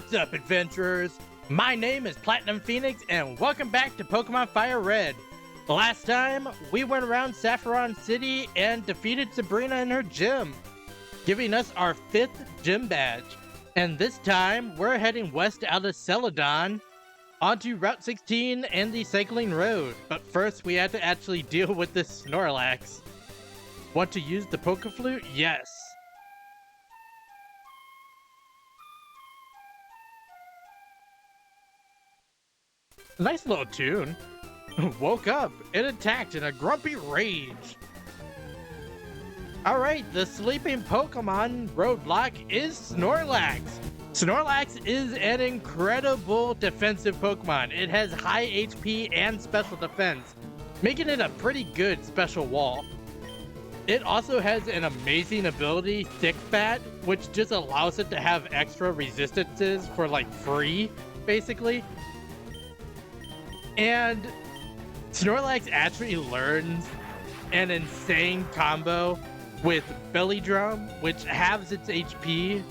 What's up, adventurers? My name is Platinum Phoenix, and welcome back to Pokemon FireRed. Last time, we went around Saffron City and defeated Sabrina in her gym, giving us our 5th gym badge. And this time, we're heading west out of Celadon onto Route 16 and the Cycling Road. But first, we had to actually deal with this Snorlax. Want to use the Pokeflute? Yes. Nice little tune. Woke up and attacked in a grumpy rage. Alright, the sleeping Pokemon roadblock is Snorlax. Snorlax is an incredible defensive Pokemon. It has high HP and special defense, making it a pretty good special wall. It also has an amazing ability, Thick Fat, which just allows it to have extra resistances for like free, basically. And Snorlax actually learns an insane combo with Belly Drum, which halves its HP,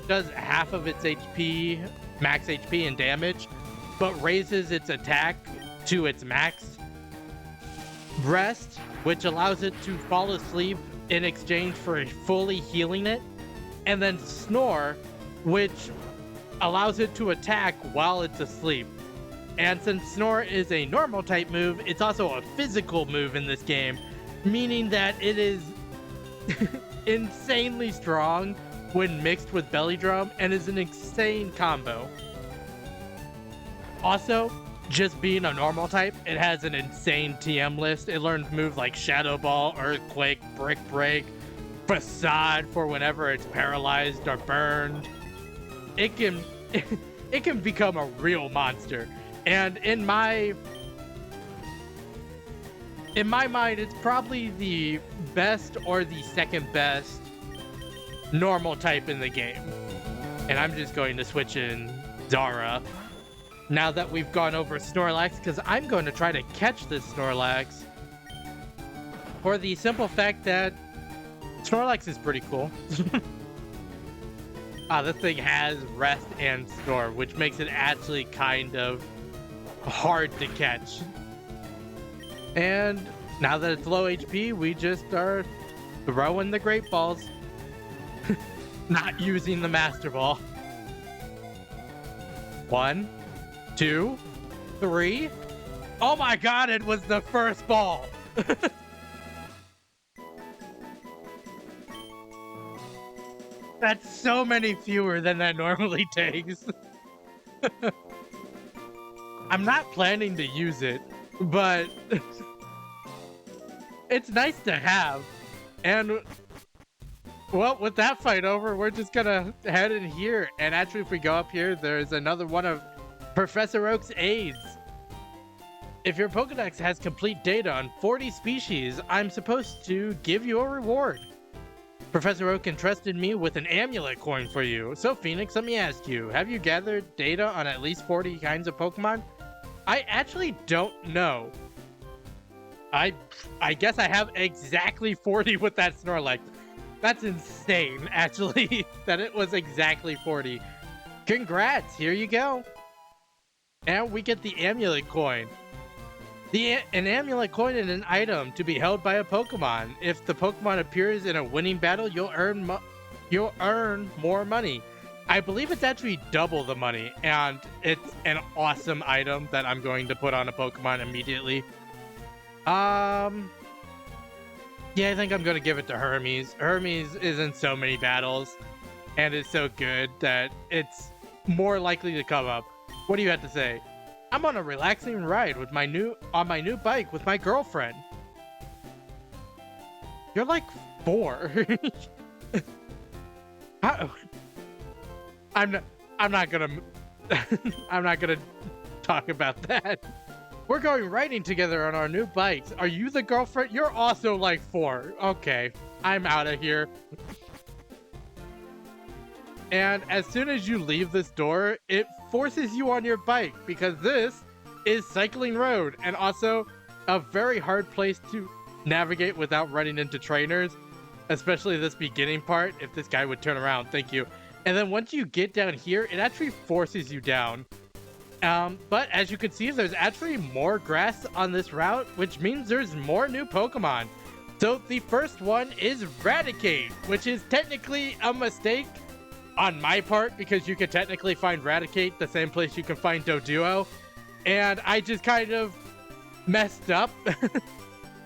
does half of its HP, max HP and damage, but raises its attack to its max. Rest, which allows it to fall asleep in exchange for fully healing it. And then Snore, which allows it to attack while it's asleep. And since Snore is a normal type move, it's also a physical move in this game, meaning that it is insanely strong when mixed with Belly Drum and is an insane combo. Also, just being a normal type, it has an insane TM list. It learns moves like Shadow Ball, Earthquake, Brick Break, Facade for whenever it's paralyzed or burned. It can become a real monster. And in my mind, it's probably the best or the second best normal type in the game. And I'm just going to switch in Zara now that we've gone over Snorlax, because I'm going to try to catch this Snorlax for the simple fact that Snorlax is pretty cool. This thing has Rest and Snore, which makes it actually kind of hard to catch. And now that it's low HP, we just are throwing the Great Balls. Not using the Master Ball. 1, 2, 3. Oh my god, it was the first ball! That's so many fewer than that normally takes. I'm not planning to use it, but it's nice to have. And, well, with that fight over, we're just gonna head in here. And actually, if we go up here, there's another one of Professor Oak's aids. If your Pokedex has complete data on 40 species, I'm supposed to give you a reward. Professor Oak entrusted me with an amulet coin for you. So, Phoenix, let me ask you, have you gathered data on at least 40 kinds of Pokemon? I actually don't know. I guess I have exactly 40 with that Snorlax. That's insane, actually, that it was exactly 40. Congrats, here you go. And we get the amulet coin. An amulet coin is an item to be held by a Pokemon. If the Pokemon appears in a winning battle, you'll earn more money. I believe it's actually double the money, and it's an awesome item that I'm going to put on a Pokemon immediately. Yeah, I think I'm going to give it to Hermes. Hermes is in so many battles, and is so good that it's more likely to come up. What do you have to say? I'm on a relaxing ride with my new bike with my girlfriend. You're like 4. I'm not gonna talk about that. We're going riding together on our new bikes. Are you the girlfriend? You're also like 4. Okay, I'm out of here. And as soon as you leave this door, it forces you on your bike because this is Cycling Road and also a very hard place to navigate without running into trainers, especially this beginning part. If this guy would turn around, thank you. And then once you get down here, it actually forces you down. But as you can see, there's actually more grass on this route, which means there's more new Pokemon. So the first one is Raticate, which is technically a mistake on my part because you can technically find Raticate the same place you can find Doduo. And I just kind of messed up.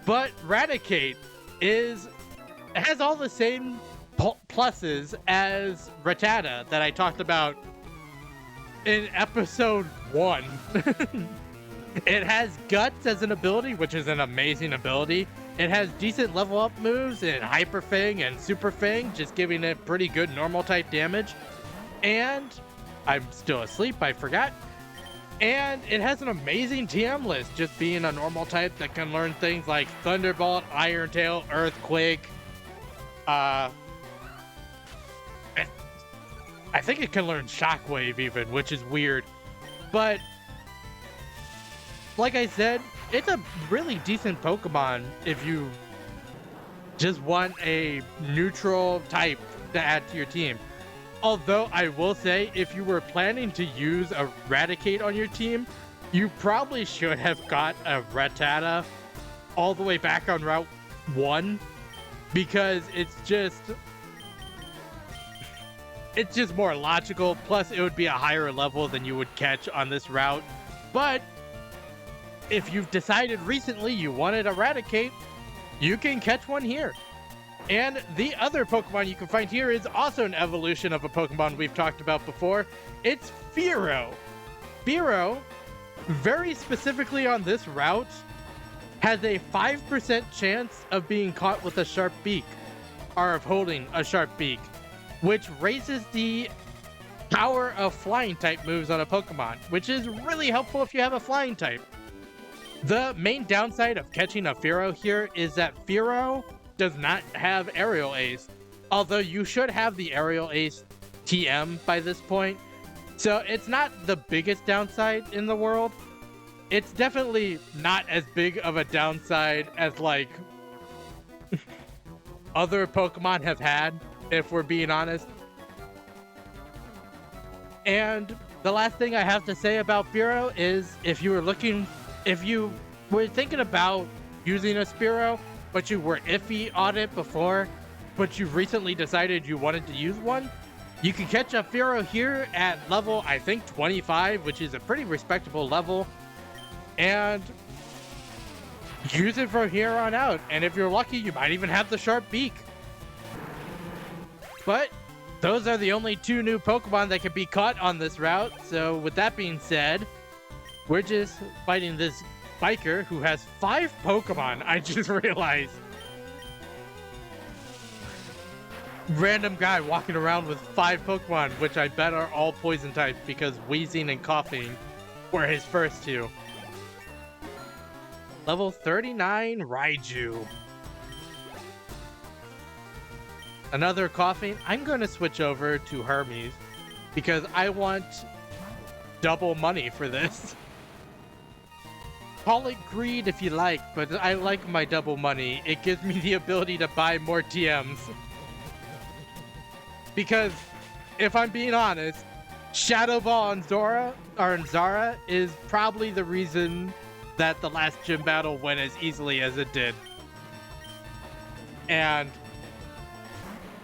But Raticate has all the same pluses as Rattata that I talked about in episode 1. It has Guts as an ability, which is an amazing ability. It has decent level up moves in Hyper Fang and Super Fang, just giving it pretty good normal type damage. And I'm still asleep, I forgot. And it has an amazing TM list, just being a normal type that can learn things like Thunderbolt, Iron Tail, Earthquake. I think it can learn Shockwave even, which is weird. But like I said, it's a really decent Pokemon if you just want a neutral type to add to your team. Although I will say, if you were planning to use a Raticate on your team, you probably should have got a Rattata all the way back on Route 1, because it's just more logical. Plus, it would be a higher level than you would catch on this route. But if you've decided recently you wanted a Raticate, you can catch one here. And the other Pokemon you can find here is also an evolution of a Pokemon we've talked about before. It's Fearow. Fearow, very specifically on this route, has a 5% chance of being caught with a sharp beak, or of holding a sharp beak, which raises the power of flying type moves on a Pokemon, which is really helpful if you have a flying type. The main downside of catching a Fearow here is that Fearow does not have Aerial Ace, although you should have the Aerial Ace TM by this point. So it's not the biggest downside in the world. It's definitely not as big of a downside as like other Pokemon have had, if we're being honest. And the last thing I have to say about Fearow is if you were thinking about using a Spearow, but you were iffy on it before, but you recently decided you wanted to use one, you can catch a Fearow here at level, I think, 25, which is a pretty respectable level, and use it from here on out. And if you're lucky, you might even have the sharp beak. But those are the only 2 new Pokemon that can be caught on this route. So with that being said, we're just fighting this biker who has 5 Pokemon, I just realized. Random guy walking around with 5 Pokemon, which I bet are all poison types because wheezing and coughing were his first 2. Level 39 Raiju. Another coughing. I'm going to switch over to Hermes because I want double money for this. Call it greed if you like, but I like my double money. It gives me the ability to buy more TMs. Because, if I'm being honest, Shadow Ball and Zara is probably the reason that the last gym battle went as easily as it did. And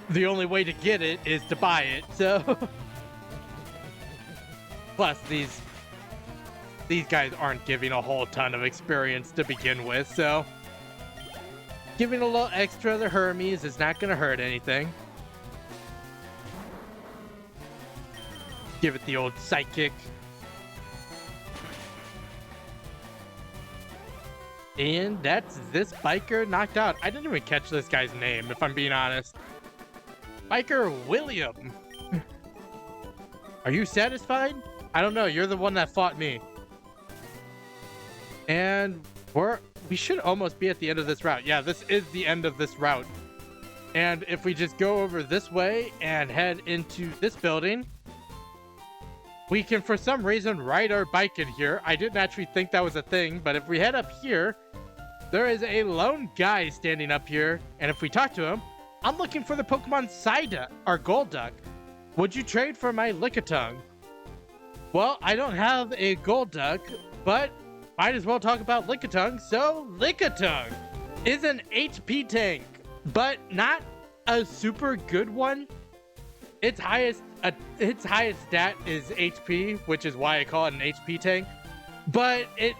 the only way to get it is to buy it, so... Plus, these guys aren't giving a whole ton of experience to begin with, so giving a little extra to Hermes is not going to hurt anything. Give it the old Psychic. And that's this biker knocked out. I didn't even catch this guy's name, if I'm being honest. Biker William. Are you satisfied? I don't know. You're the one that fought me. And we should almost be at the end of this route. Yeah, this is the end of this route. And if we just go over this way and head into this building, we can, for some reason, ride our bike in here. I didn't actually think that was a thing, but if we head up here, there is a lone guy standing up here. And if we talk to him, I'm looking for the Pokemon Psyduck, or Golduck. Would you trade for my Lickitung? Well, I don't have a gold duck, but might as well talk about Lickitung. So Lickitung is an HP tank, but not a super good one. Its highest stat is HP, which is why I call it an HP tank. But it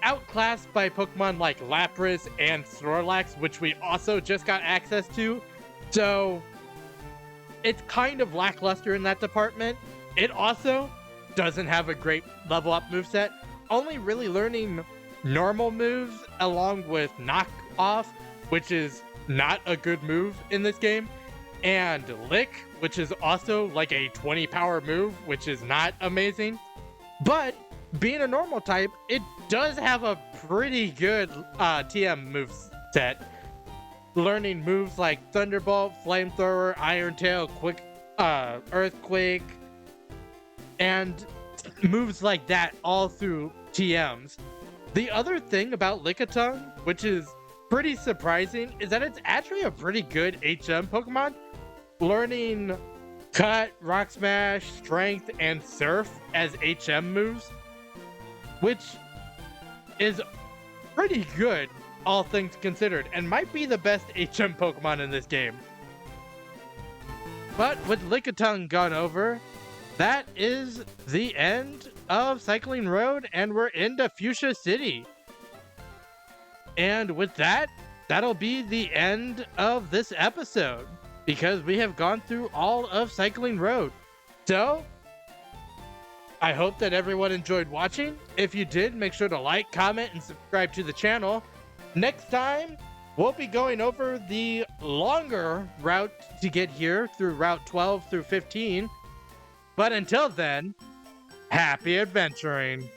outclassed by Pokemon like Lapras and Snorlax, which we also just got access to. So it's kind of lackluster in that department. It also doesn't have a great level up moveset. Only really learning normal moves along with knock off, which is not a good move in this game, and Lick, which is also like a 20 power move, which is not amazing. But being a normal type, it does have a pretty good TM move set. Learning moves like Thunderbolt, Flamethrower, Iron Tail, Quick Earthquake, and moves like that all through TMs. The other thing about Lickitung, which is pretty surprising, is that it's actually a pretty good HM Pokemon. Learning Cut, Rock Smash, Strength, and Surf as HM moves, which is pretty good, all things considered, and might be the best HM Pokemon in this game. But with Lickitung gone over, that is the end of Cycling Road, and we're into Fuchsia City. And with that, that'll be the end of this episode, because we have gone through all of Cycling Road. So, I hope that everyone enjoyed watching. If you did, make sure to like, comment, and subscribe to the channel. Next time, we'll be going over the longer route to get here through Route 12 through 15. But until then, happy adventuring.